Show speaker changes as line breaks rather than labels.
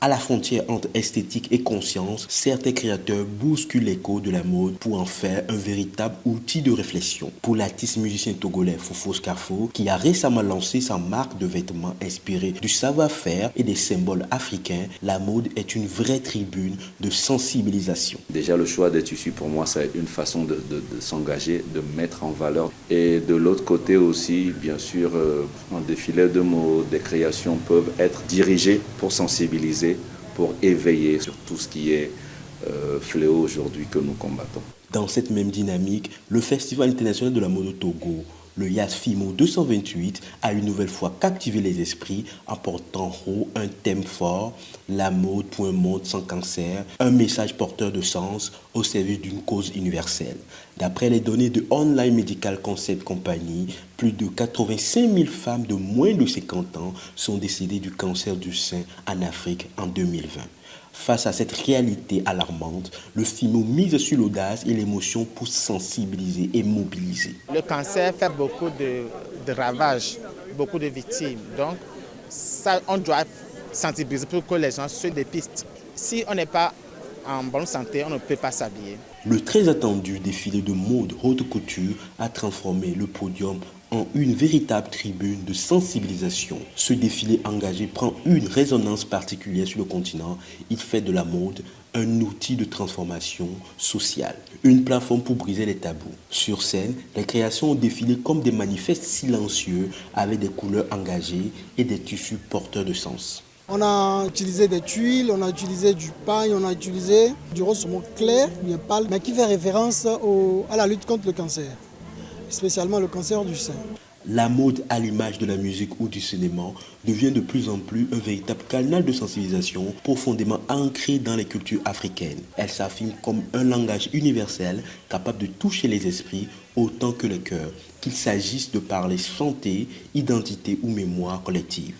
À la frontière entre esthétique et conscience, certains créateurs bousculent l'écho de la mode pour en faire un véritable outil de réflexion. Pour l'artiste musicien togolais Fofo Scafo, qui a récemment lancé sa marque de vêtements inspirée du savoir-faire et des symboles africains, la mode est une vraie tribune de sensibilisation.
Déjà, le choix des tissus, pour moi, c'est une façon de s'engager, de mettre en valeur. Et de l'autre côté aussi, bien sûr, un défilé de mode, des créations peuvent être dirigées pour sensibiliser, pour éveiller sur tout ce qui est fléau aujourd'hui que nous combattons.
Dans cette même dynamique, le Festival international de la mode au Togo, le YASFIMO 228, a une nouvelle fois captivé les esprits en portant haut un thème fort, la mode pour un monde sans cancer, un message porteur de sens au service d'une cause universelle. D'après les données de Online Medical Concept Company, plus de 85 000 femmes de moins de 50 ans sont décédées du cancer du sein en Afrique en 2020. Face à cette réalité alarmante, le FIMO mise sur l'audace et l'émotion pour sensibiliser et mobiliser.
Le cancer fait beaucoup de ravages, beaucoup de victimes. Donc, ça, on doit sensibiliser pour que les gens suivent des pistes. Si on n'est pas en bonne santé, on ne peut pas s'habiller.
Le très attendu défilé de mode haute couture a transformé le podium en une véritable tribune de sensibilisation. Ce défilé engagé prend une résonance particulière sur le continent. Il fait de la mode un outil de transformation sociale, une plateforme pour briser les tabous. Sur scène, les créations ont défilé comme des manifestes silencieux avec des couleurs engagées et des tissus porteurs de sens.
On a utilisé des tuiles, on a utilisé du paille, on a utilisé du rose clair, bien pâle, mais qui fait référence à la lutte contre le cancer, spécialement le cancer du sein.
La mode, à l'image de la musique ou du cinéma, devient de plus en plus un véritable canal de sensibilisation profondément ancré dans les cultures africaines. Elle s'affirme comme un langage universel capable de toucher les esprits autant que les cœurs, qu'il s'agisse de parler santé, identité ou mémoire collective.